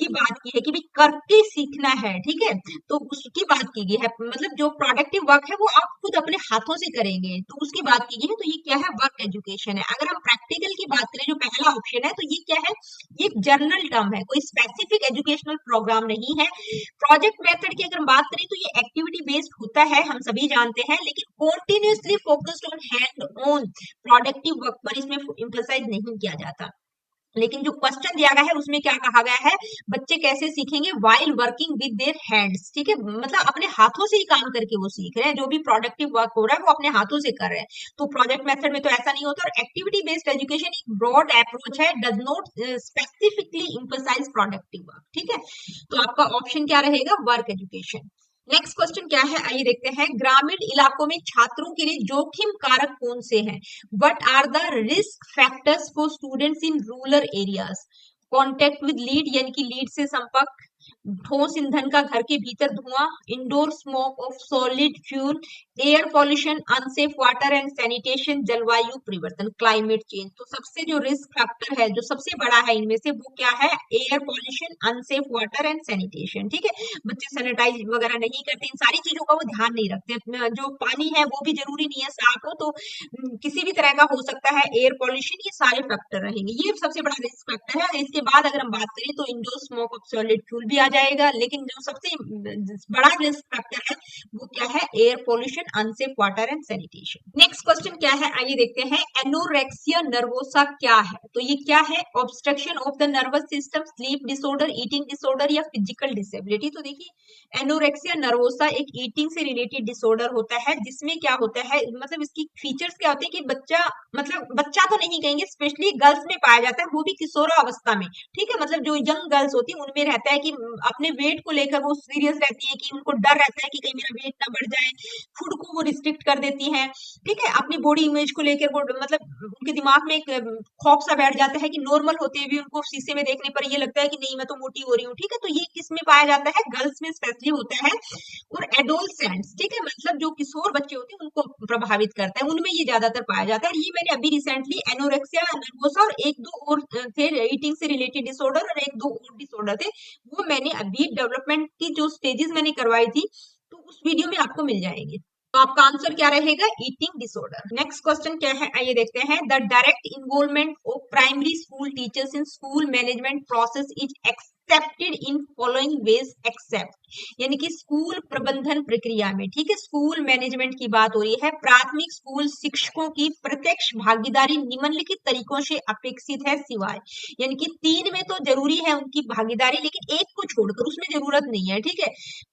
की बात की है कि भाई करके सीखना है, ठीक है। तो उसकी बात की गई है, मतलब जो प्रोडक्टिव वर्क है वो आप खुद अपने हाथों से करेंगे, तो उसकी बात की गई है। तो ये क्या है? वर्क एजुकेशन है। अगर हम प्रैक्टिकल की बात करें, जो पहला ऑप्शन है, तो ये क्या है? ये एक जनरल टर्म है, कोई स्पेसिफिक एजुकेशनल प्रोग्राम नहीं है। प्रोजेक्ट मेथड की अगर हम बात करें तो ये एक्टिविटी बेस्ड होता है, हम सभी जानते हैं, लेकिन continuously focused on hand on productive work पर इसमें एम्फसाइज नहीं किया जाता। लेकिन जो क्वेश्चन दिया गया है उसमें क्या कहा गया है? बच्चे कैसे सीखेंगे? While working with their hands, ठीक है, मतलब अपने हाथों से ही काम करके वो सीख रहे हैं। जो भी प्रोडक्टिव वर्क हो रहा है वो अपने हाथों से कर रहे हैं। तो प्रोजेक्ट मेथड में तो ऐसा नहीं होता। और एक्टिविटी बेस्ड एजुकेशन एक ब्रॉड अप्रोच है, does not specifically emphasise productive work, ठीक है। तो आपका ऑप्शन क्या रहेगा? Work education. नेक्स्ट क्वेश्चन क्या है, आइए देखते हैं। ग्रामीण इलाकों में छात्रों के लिए जोखिम कारक कौन से हैं? What are the risk factors for students in rural areas? Contact with lead यानी कि लीड से संपर्क, ठोस ईंधन का घर के भीतर धुआं, indoor smoke of solid fuel, air pollution, unsafe water and sanitation, जलवायु परिवर्तन, क्लाइमेट चेंज। तो सबसे जो रिस्क फैक्टर है, जो सबसे बड़ा है इनमें से, वो क्या है? Air pollution, unsafe water and sanitation. ठीक है, बच्चे सैनिटाइज वगैरह नहीं करते, इन सारी चीजों का वो ध्यान नहीं रखते। जो पानी है वो भी जरूरी नहीं है साफ हो, तो किसी भी तरह का हो सकता है। एयर पॉल्यूशन, ये सारे फैक्टर रहेंगे, ये सबसे बड़ा रिस्क फैक्टर है। इसके बाद अगर हम बात करें तो indoor smoke of solid fuel भी आ जाएगा, लेकिन जो सबसे बड़ा रिस्क फैक्टर है वो क्या है? Air pollution, unsafe water and sanitation. Next question क्या है, आइए देखते हैं। एनोरेक्सिया नर्वोसा क्या है? तो ये क्या है? Obstruction of the nervous system, sleep disorder, eating disorder या फिजिकल डिसेबिलिटी। तो देखिए, एनोरेक्सिया नर्वोसा एक ईटिंग से रिलेटेड डिसऑर्डर होता है, जिसमें क्या होता है, मतलब इसकी फीचर्स क्या होते हैं कि बच्चा, मतलब बच्चा तो नहीं कहेंगे, स्पेशली गर्ल्स में पाया जाता है, वो भी किशोरावस्था में। ठीक है, मतलब जो यंग गर्ल्स होती है उनमें रहता है कि अपने वेट को लेकर वो सीरियस रहती है, कि उनको डर रहता है कि कहीं मेरा वेट ना बढ़ जाए, फूड को वो रिस्ट्रिक्ट कर देती हैं। ठीक है, अपनी बॉडी इमेज को लेकर वो, मतलब उनके दिमाग में एक खौफ सा बैठ जाता है कि नॉर्मल होते हुए उनको शीशे में देखने पर ये लगता है कि नहीं मैं तो मोटी हो रही हूँ। ठीक है, तो ये किस में पाया जाता है? गर्ल्स में स्पेशली होता है, और एडोलसेंट्स, ठीक है, मतलब जो किशोर बच्चे होते हैं उनको प्रभावित करता है, उनमें ये ज्यादातर पाया जाता है। और ये मैंने अभी रिसेंटली एनोरेक्सिया नर्वोसा और एक दो और थे ईटिंग से रिलेटेड डिसऑर्डर, और एक दो और डिसऑर्डर थे, वो मैंने अभी डेवलपमेंट की जो स्टेजेस मैंने करवाई थी, तो उस वीडियो में आपको मिल जाएंगे। तो आपका आंसर क्या रहेगा? Eating disorder. नेक्स्ट क्वेश्चन क्या है, आइए देखते हैं। The direct involvement of primary school teachers in school management process is accepted in following ways except, यानी कि स्कूल प्रबंधन प्रक्रिया में, ठीक है, स्कूल मैनेजमेंट की बात हो रही है, प्राथमिक स्कूल शिक्षकों की प्रत्यक्ष भागीदारी निम्नलिखित तरीकों से अपेक्षित है सिवाय, यानी कि 3 में तो जरूरी है उनकी भागीदारी, लेकिन एक को छोड़कर उसमें जरूरत नहीं है। ठीक है,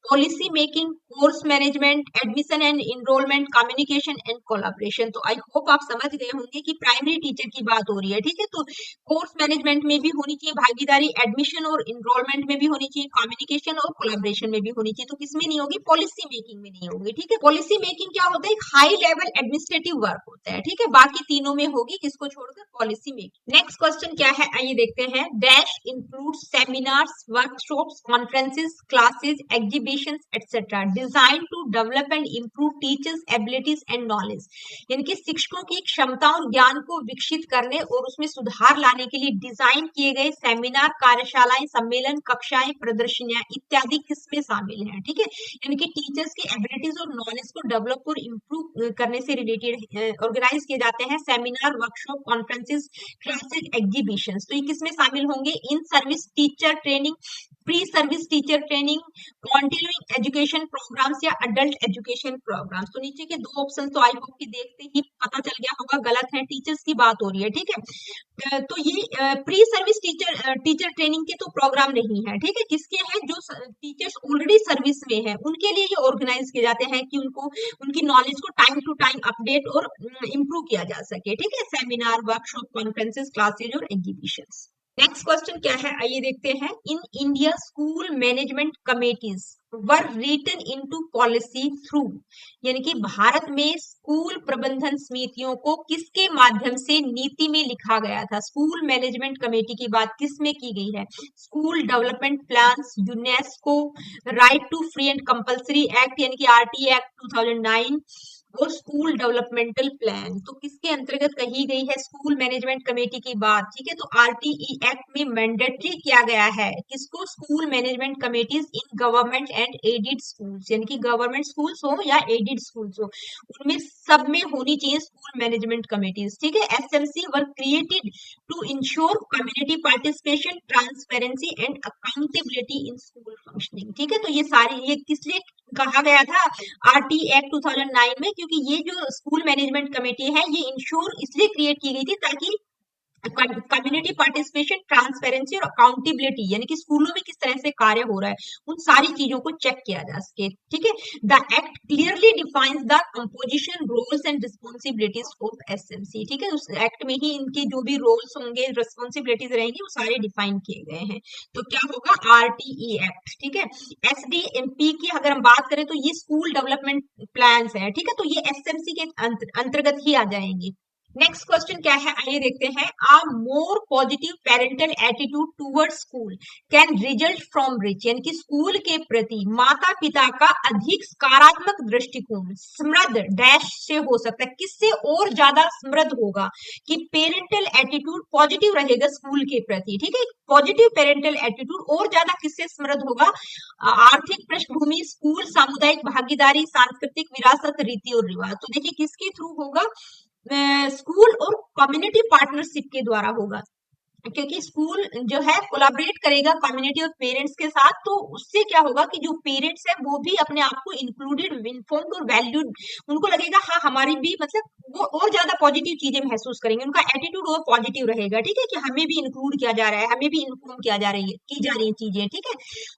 policy making, course management, admission and enrolment, communication and collaboration. तो आई होप आप समझ गए होंगे कि प्राइमरी टीचर की बात हो रही है। ठीक है, तो कोर्स मैनेजमेंट में भी होनी चाहिए भागीदारी, एडमिशन और इनरोलमेंट में भी होनी चाहिए, कम्युनिकेशन और कोलैबोरेशन में भी होनी चाहिए। तो किसमें नहीं होगी? पॉलिसी मेकिंग में नहीं होगी। ठीक है, पॉलिसी मेकिंग क्या होता है? एक हाई लेवल एडमिनिस्ट्रेटिव वर्क होता है। ठीक है, बाकी तीनों में होगी, किसको छोड़कर? Policy making. नेक्स्ट क्वेश्चन क्या है, आइए देखते हैं। Dash include seminars, workshops, conferences, classes, exhibitions etcetera design to develop and improve teachers abilities and knowledge, यानी कि शिक्षकों की क्षमता और ज्ञान को विकसित करने और उसमें सुधार लाने के लिए डिजाइन किए गए सेमिनार, कार्यशालाएं, सम्मेलन, कक्षाएं, प्रदर्शनियां इत्यादि किसमें शामिल हैं? ठीक है, यानी कि टीचर्स की एबिलिटीज और नॉलेज को डेवलप और इम्प्रूव करने से रिलेटेड ऑर्गेनाइज किए जाते हैं seminar, workshop, conferences, classes, exhibitions. तो ये किसमें शामिल होंगे? In service teacher training, pre service teacher training, continuing education programmes या अडल्ट एजुकेशन प्रोग्राम्स। तो नीचे के 2 ऑप्शन तो आई होप कि देखते ही पता चल गया होगा गलत है, टीचर्स की बात हो रही है। ठीक है, तो ये प्री सर्विस टीचर ट्रेनिंग के तो प्रोग्राम नहीं है। ठीक है, किसके हैं? जो टीचर्स ऑलरेडी सर्विस में है उनके लिए ये ऑर्गेनाइज किए जाते हैं कि उनको उनकी नॉलेज को टाइम टू टाइम अपडेट और इम्प्रूव किया जा सके। ठीक है, सेमिनार, वर्कशॉप, कॉन्फ्रेंसेस, क्लासेज और एग्जीबिशंस। नेक्स्ट क्वेश्चन क्या है, आइए देखते हैं। In India school management committees were written into policy through, यानी कि भारत में स्कूल प्रबंधन समितियों को किसके माध्यम से नीति में लिखा गया था? स्कूल मैनेजमेंट कमेटी की बात किस में की गई है? School development plans, UNESCO, right to free and compulsory act यानी कि आरटी एक्ट 2009 और स्कूल डेवलपमेंटल प्लान। तो किसके अंतर्गत कही गई है स्कूल मैनेजमेंट कमेटी की बात? ठीक है, तो आरटीई एक्ट में मैंडेटरी किया गया है किसको? School management committees in government and aided schools, यानी कि गवर्नमेंट स्कूल्स हो या एडेड स्कूल्स हो, उनमें सब में होनी चाहिए स्कूल मैनेजमेंट कमेटीज। ठीक है, SMC were created to ensure community participation, transparency and accountability in school functioning. ठीक है, तो ये सारी, ये किस लिए कहा गया था आरटी एक्ट 2009 में? क्योंकि ये जो स्कूल मैनेजमेंट कमेटी है ये इंश्योर इसलिए क्रिएट की गई थी ताकि कम्युनिटी पार्टिसिपेशन, ट्रांसपेरेंसी और अकाउंटेबिलिटी, यानी कि स्कूलों में किस तरह से कार्य हो रहा है, उन सारी चीजों को चेक किया जा सके। ठीक है, the act clearly defines the composition, roles and responsibilities of SMC. ठीक है, उस एक्ट में ही इनके जो भी रोल्स होंगे, रिस्पॉन्सिबिलिटीज रहेंगी, वो सारे डिफाइन किए गए हैं। तो क्या होगा, आरटीई एक्ट। ठीक है, एसडीएमपी की अगर हम बात करें तो ये स्कूल डेवलपमेंट प्लान है। ठीक है, तो ये एसएमसी के अंतर्गत ही आ जाएंगे। नेक्स्ट क्वेश्चन क्या है, आइए देखते हैं। A more positive parental attitude towards school can result from rich, यानी कि स्कूल के प्रति माता पिता का अधिक सकारात्मक दृष्टिकोण समृद्ध डैश से हो सकता है। किससे और ज्यादा समृद्ध होगा, कि पेरेंटल एटीट्यूड पॉजिटिव रहेगा स्कूल के प्रति। ठीक है, पॉजिटिव पेरेंटल एटीट्यूड और ज्यादा किससे समृद्ध होगा, आर्थिक पृष्ठभूमि, स्कूल, सामुदायिक भागीदारी, सांस्कृतिक विरासत, रीति और रिवाज। तो देखिए किसके थ्रू होगा, स्कूल और कम्युनिटी पार्टनरशिप के द्वारा होगा, क्योंकि स्कूल जो है कोलैबोरेट करेगा कम्युनिटी और पेरेंट्स के साथ। तो उससे क्या होगा कि जो पेरेंट्स है वो भी अपने आप को इंक्लूडेड, इन्फॉर्म्ड और वैल्यूड, उनको लगेगा हाँ हमारी भी, मतलब वो और ज्यादा पॉजिटिव चीजें महसूस करेंगे, उनका एटीट्यूड और पॉजिटिव रहेगा। ठीक है, कि हमें भी इंक्लूड किया जा रहा है, हमें भी इन्फॉर्म किया जा रही है, की जा रही है चीजें। ठीक है,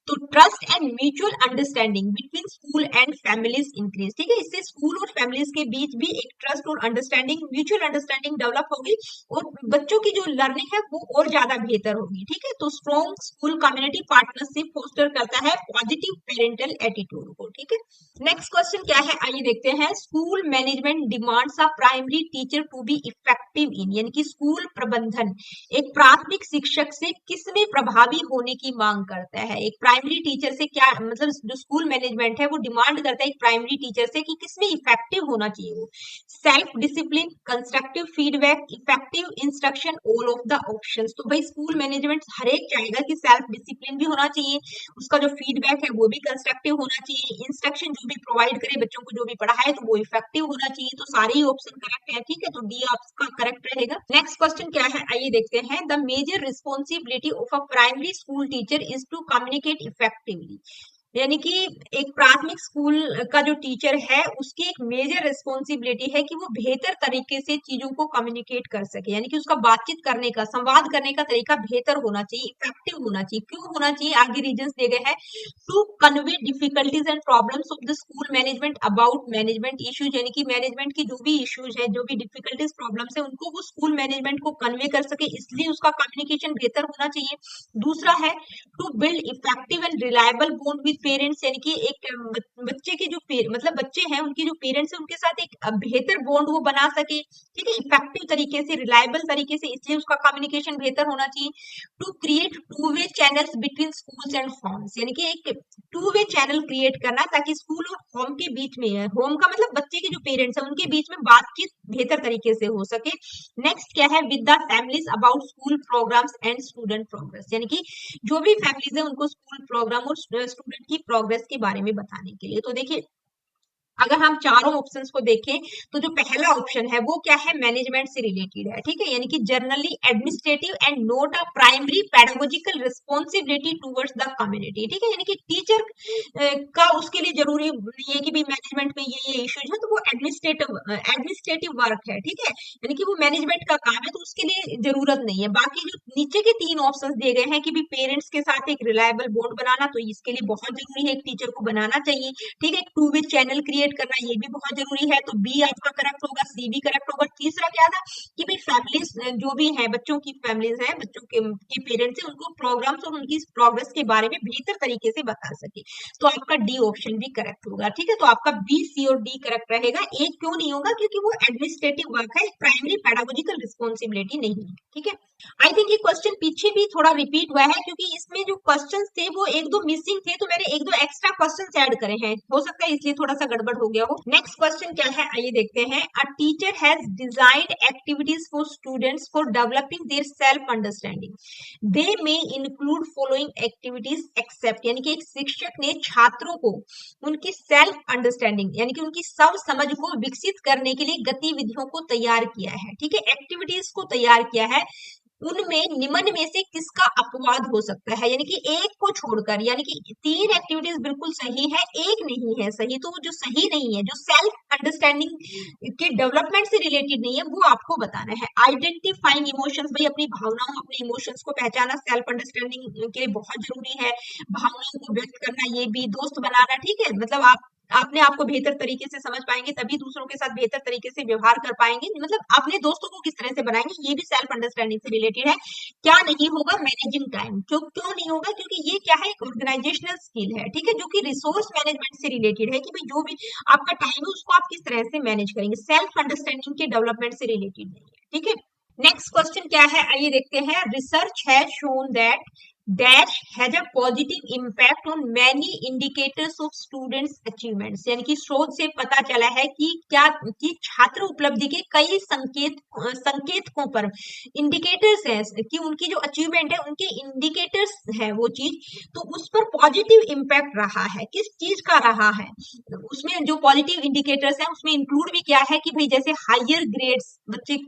तो trust and mutual understanding between school and families increase. ठीक है, इससे स्कूल और फैमिलीज के बीच भी एक ट्रस्ट और अंडरस्टैंडिंग, म्यूचुअल अंडरस्टैंडिंग डेवलप होगी, और बच्चों की जो लर्निंग है वो और ज्यादा बेहतर होगी। ठीक है, तो strong school community partnership foster करता है पॉजिटिव पेरेंटल एटीट्यूड को। ठीक है, नेक्स्ट क्वेश्चन क्या है, आइए देखते हैं। School management demands a primary teacher to be effective in, यानी कि स्कूल प्रबंधन एक प्राथमिक शिक्षक से किसमें प्रभावी होने की मांग करता है। एक प्राइमरी टीचर से क्या मतलब, जो स्कूल मैनेजमेंट है वो डिमांड करता है एक प्राइमरी टीचर से कि किसमें इफेक्टिव होना चाहिए वो। Self discipline, constructive feedback, effective instruction, all of the options. तो भाई स्कूल मैनेजमेंट हर एक चाहेगा कि सेल्फ डिसिप्लिन भी होना चाहिए, उसका जो फीडबैक है वो भी कंस्ट्रक्टिव होना चाहिए, इंस्ट्रक्शन जो भी प्रोवाइड करे बच्चों को जो भी पढ़ाए तो वो इफेक्टिव होना चाहिए। तो सारे ही ऑप्शन करेक्ट है। ठीक है, तो डी आपका करेक्ट रहेगा। नेक्स्ट क्वेश्चन क्या है, आइए देखते हैं। The major responsibility of a primary school teacher is to communicate effectively, यानी कि एक प्राथमिक स्कूल का जो टीचर है उसकी एक मेजर रिस्पॉन्सिबिलिटी है कि वो बेहतर तरीके से चीजों को कम्युनिकेट कर सके, यानी कि उसका बातचीत करने का, संवाद करने का तरीका बेहतर होना चाहिए, इफेक्टिव होना चाहिए। क्यों होना चाहिए, आगे रीजंस दे गए हैं। To convey difficulties and problems of the school management about management issues, यानी कि मैनेजमेंट की जो भी इश्यूज है, जो भी डिफिकल्टीज प्रॉब्लम्स है, उनको वो स्कूल मैनेजमेंट को कन्वे कर सके, इसलिए उसका कम्युनिकेशन बेहतर होना चाहिए। दूसरा है to build effective and reliable bond with parents, यानी कि एक बच्चे के जो मतलब बच्चे हैं उनके जो पेरेंट्स हैं उनके साथ एक बेहतर बॉन्ड वो बना सके। ठीक है, इफेक्टिव तरीके से, रिलायबल तरीके से, इसलिए उसका कम्युनिकेशन बेहतर होना चाहिए। To create two way channels between schools and homes, यानी कि एक टू वे चैनल क्रिएट करना ताकि स्कूल और होम के बीच में, होम का मतलब बच्चे के जो पेरेंट्स हैं उनके बीच में बातचीत बेहतर तरीके से हो सके। नेक्स्ट क्या है, with the families about school programmes and student progress, यानी कि जो भी फैमिलीज है उनको स्कूल प्रोग्राम और स्टूडेंट की प्रोग्रेस के बारे में बताने के लिए। तो देखिए अगर हम चारों ऑप्शंस को देखें तो जो पहला ऑप्शन है वो क्या है, मैनेजमेंट से रिलेटेड है। ठीक है, यानी कि generally administrative and note a primary pedagogical responsibility towards the community. ठीक है, यानी कि टीचर का उसके लिए जरूरी नहीं है कि भी मैनेजमेंट में ये इश्यूज है, तो वो एडमिनिस्ट्रेटिव वर्क है। ठीक है, यानी कि वो मैनेजमेंट का काम है, तो उसके लिए जरूरत नहीं है। बाकी जो नीचे के तीन ऑप्शन दिए गए हैं कि भी पेरेंट्स के साथ एक रिलायबल बॉन्ड बनाना, तो इसके लिए बहुत जरूरी है, एक टीचर को बनाना चाहिए। ठीक है, एक टू वे चैनल क्रिएट करना ये भी बहुत जरूरी है, तो बी आपका करेक्ट होगा, सी भी करेक्ट होगा। तीसरा क्या था कि भाई फैमिलीज जो भी है, बच्चों की फैमिलीज है, बच्चों के पेरेंट्स है, उनको प्रोग्राम्स और उनकी प्रोग्रेस के बारे में बेहतर तरीके से बता सके, तो आपका डी ऑप्शन भी करेक्ट होगा। ठीक है, तो आपका बी, सी और डी करेक्ट रहेगा। ए क्यों नहीं होगा, क्योंकि वो एडमिनिस्ट्रेटिव वर्क है, प्राइमरी पेडागोजिकल रिस्पॉन्सिबिलिटी नहीं है। ठीक है, आई थिंक ये क्वेश्चन पीछे भी थोड़ा रिपीट हुआ है, क्योंकि इसमें जो क्वेश्चंस थे वो एक दो मिसिंग थे, तो मैंने एक दो एक्स्ट्रा क्वेश्चंस ऐड करे हैं, हो सकता है इसलिए थोड़ा सा गड़बड़ हो गया हो। नेक्स्ट क्वेश्चन क्या है, आइए देखते हैं। A teacher has designed activities for students for developing their self understanding, they may include following activities except, यानी कि एक शिक्षक ने छात्रों को उनकी सेल्फ अंडरस्टैंडिंग यानी कि उनकी सब समझ को विकसित करने के लिए गतिविधियों को तैयार किया है। ठीक है, एक्टिविटीज को तैयार किया है, उनमें निम्न में से किसका अपवाद हो सकता है, यानी कि एक को छोड़कर, यानी कि 3 एक्टिविटीज बिल्कुल सही है, एक नहीं है सही। तो जो सही नहीं है, जो सेल्फ अंडरस्टैंडिंग के डेवलपमेंट से रिलेटेड नहीं है, वो आपको बताना है। आइडेंटिफाइंग इमोशंस, भाई अपनी भावनाओं, अपने इमोशंस को पहचाना सेल्फ अंडरस्टैंडिंग के लिए बहुत जरूरी है। भावनाओं को व्यक्त करना, ये भी दोस्त बनाना, ठीक है, मतलब आप अपने आप को बेहतर तरीके से समझ पाएंगे, तभी दूसरों के साथ बेहतर तरीके से व्यवहार कर पाएंगे। मतलब अपने दोस्तों को किस तरह से बनाएंगे, ये भी सेल्फ अंडरस्टैंडिंग से रिलेटेड है। क्या नहीं होगा, मैनेजिंग टाइम। क्यों नहीं होगा, क्योंकि ये क्या है, एक ऑर्गेनाइजेशनल स्किल है, ठीक है, जो कि रिसोर्स मैनेजमेंट से रिलेटेड है, कि भाई जो भी आपका टाइम है उसको आप किस तरह से मैनेज करेंगे, सेल्फ अंडरस्टैंडिंग के डेवलपमेंट से रिलेटेड नहीं है, ठीक है। नेक्स्ट क्वेश्चन क्या है, आइए देखते हैं। Research has shown that dash has a positive impact on many indicators of students achievements, यानी कि शोध से पता चला है कि क्या, कि छात्र उपलब्धि के कई संकेतकों पर, इंडिकेटर्स हैं कि उनकी जो अचीवमेंट है, उनके इंडिकेटर्स है वो चीज, तो उस पर पॉजिटिव इम्पैक्ट रहा है। किस चीज का रहा है, उसमें जो पॉजिटिव इंडिकेटर्स हैं उसमें इंक्लूड भी क्या है, कि भाई जैसे हायर ग्रेड्स, बच्चे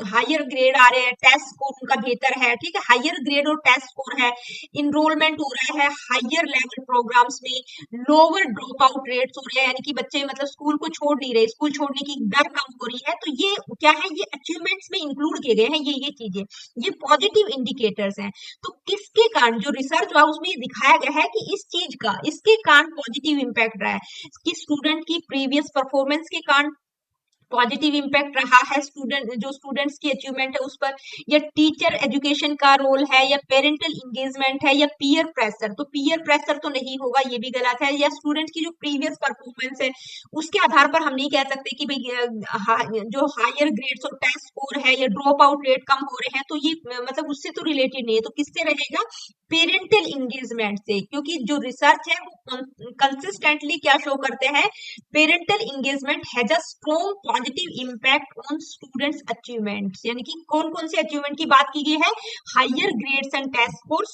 हायर ग्रेड आ रहे हैं, टेस्ट स्कोर उनका बेहतर है, ठीक है, हायर ग्रेड और टेस्ट स्कोर है, इनरोलमेंट हो रहा है हायर लेवल प्रोग्राम्स में, लोअर ड्रॉप आउट रेट्स हो रहे हैं, यानी कि बच्चे मतलब स्कूल को छोड़ नहीं रहे, स्कूल छोड़ने की दर कम हो रही है। तो ये क्या है, ये अचीवमेंट्स में इंक्लूड किए गए हैं, ये चीजें, ये पॉजिटिव इंडिकेटर्स हैं। तो किसके कारण, जो रिसर्च हुआ उसमें दिखाया गया है कि इस चीज का, इसके कारण पॉजिटिव इम्पैक्ट रहा है, कि स्टूडेंट की प्रीवियस परफॉर्मेंस के कारण पॉजिटिव इम्पैक्ट रहा है, स्टूडेंट्स की अचीवमेंट है उस पर, या टीचर एजुकेशन का रोल है, या पेरेंटल एंगेजमेंट है, या पीयर प्रेशर। तो पीयर प्रेशर तो नहीं होगा, ये भी गलत है। या स्टूडेंट की जो प्रीवियस परफॉर्मेंस है उसके आधार पर हम नहीं कह सकते कि भाई जो हायर ग्रेड्स और टेस्ट स्कोर है या ड्रॉप आउट रेट कम हो रहे हैं, तो ये मतलब उससे तो रिलेटेड नहीं है। तो किससे रहेगा, पेरेंटल एंगेजमेंट से, क्योंकि जो रिसर्च है वो कंसिस्टेंटली क्या शो करते हैं, parental engagement has a strong positive impact on students achievements, यानी कि कौन कौन से अचीवमेंट की बात की गई है, higher grades and test scores,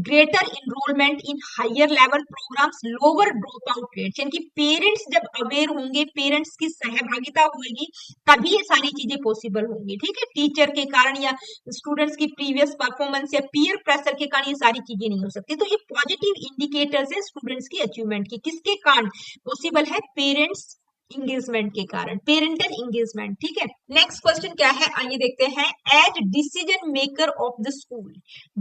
greater enrolment in higher level programmes, lower drop out rates, यानी कि पेरेंट्स जब अवेयर होंगे, पेरेंट्स की सहभागिता होगी, तभी ये सारी चीजें पॉसिबल होंगी, ठीक है। टीचर के कारण या स्टूडेंट्स की प्रीवियस परफॉर्मेंस या पीयर प्रेशर के कारण ये सारी चीजें नहीं हो सकती। तो ये पॉजिटिव इंडिकेटर्स है स्टूडेंट्स की अचीवमेंट की, किसके कारण पॉसिबल है, पेरेंट्स इंगेजमेंट के कारण, पेरेंटल इंगेजमेंट, ठीक है। नेक्स्ट क्वेश्चन क्या है, आइए देखते हैं। As decision maker of the school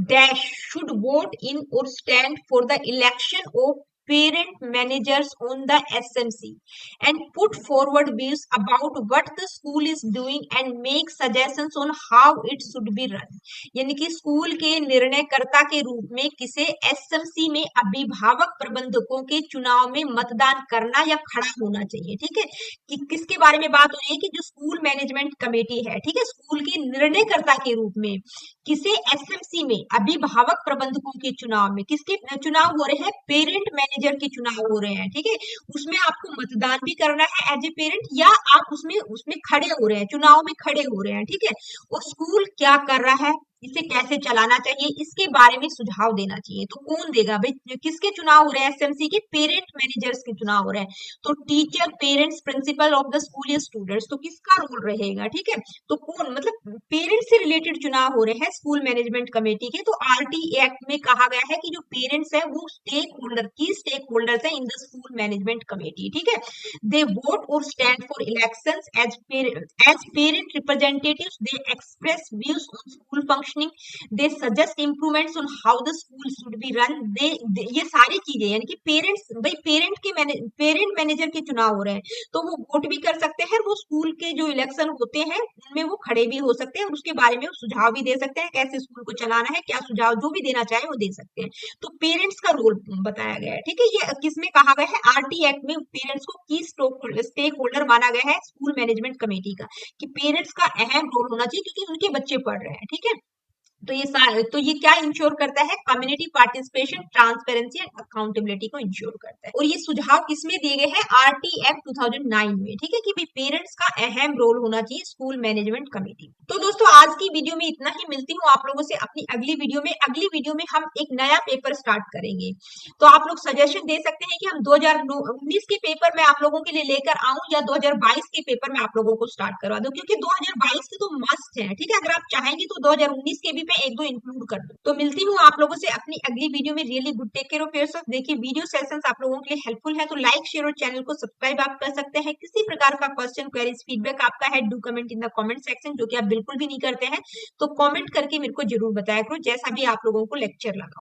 dash should vote in और stand for the election of parent managers on the SMC and put forward views about what the school is doing and make suggestions on how it should be run, यानी कि school के निर्णयकर्ता के रूप में किसे SMC में अभिभावक प्रबंधकों के चुनाव में मतदान करना या खड़ा होना चाहिए, ठीक है। कि किसके बारे में बात हो रही है, कि जो स्कूल मैनेजमेंट कमेटी है, ठीक है, स्कूल के निर्णयकर्ता के रूप में किसे एसएमसी में अभिभावक प्रबंधकों के चुनाव में, किसके चुनाव हो रहे हैं, पेरेंट मैनेजर के चुनाव हो रहे हैं, ठीक है। उसमें आपको मतदान भी करना है एज ए पेरेंट, या आप उसमें उसमें खड़े हो रहे हैं, चुनाव में खड़े हो रहे हैं, ठीक है। और स्कूल क्या कर रहा है, इसे कैसे चलाना चाहिए, इसके बारे में सुझाव देना चाहिए। तो कौन देगा भाई, किसके चुनाव हो रहे हैं, एसएमसी के पेरेंट मैनेजर्स के चुनाव हो रहे हैं। तो teacher, parents, principle of the school या स्टूडेंट्स, तो किसका रोल रहेगा, ठीक है। तो कौन, मतलब पेरेंट्स से रिलेटेड चुनाव हो रहे हैं स्कूल मैनेजमेंट कमेटी के। तो आरटी एक्ट में कहा गया है कि जो पेरेंट्स है वो स्टेक होल्डर्स है in the school management committee, ठीक है। दे वोट और stand for elections as parent representatives, they express views on school function, they suggest improvements on how the school should be run, ये सारी चीजें, यानी कि parents, भाई पेरेंट मैनेजर के चुनाव हो रहे हैं, तो वो वोट भी कर सकते हैं, वो स्कूल के जो इलेक्शन होते हैं उनमें वो खड़े भी हो सकते हैं, और उसके बारे में सुझाव भी दे सकते हैं, कैसे स्कूल को चलाना है, क्या सुझाव जो भी देना चाहे वो दे सकते हैं। तो पेरेंट्स का रोल बताया गया है, ठीक है। ये किसमें कहा गया है, आरटी एक्ट में पेरेंट्स को की स्टेक होल्डर माना गया है स्कूल मैनेजमेंट कमेटी का, कि पेरेंट्स का अहम रोल होना चाहिए, क्योंकि उनके बच्चे पढ़ रहे हैं, ठीक है। तो ये क्या इंश्योर करता है, community participation, transparency and accountability को इंश्योर करता है। और ये सुझाव किसमें दिए गए हैं, आरटी एक्ट 2009 में, ठीक है, कि भाई पेरेंट्स का अहम रोल होना चाहिए स्कूल मैनेजमेंट कमेटी। तो दोस्तों आज की वीडियो में इतना ही, मिलती हूँ आप लोगों से अपनी अगली वीडियो में हम एक नया पेपर स्टार्ट करेंगे। तो आप लोग सजेशन दे सकते हैं कि हम 2019 के पेपर में आप लोगों के लिए लेकर आऊं, या 2022 के पेपर में आप लोगों को स्टार्ट करवा दूं, क्योंकि 2022 के तो मस्ट है, ठीक है। अगर आप चाहेंगे तो 2019 के भी मैं एक दो इंक्लूड कर दूं। तो मिलती हूँ आप लोगों से अपनी अगली वीडियो में। Really good, take care of yourself. देखिए वीडियो सेशंस आप लोगों के लिए हेल्पफुल है तो लाइक शेयर और चैनल को सब्सक्राइब आप कर सकते हैं। किसी प्रकार का क्वेश्चन, क्वेरीज, फीडबैक आपका है, do comment in the comment section, जो कि आप बिल्कुल भी नहीं करते हैं। तो कमेंट करके मेरे को जरूर बताया करो जैसा भी आप लोगों को लेक्चर लगा।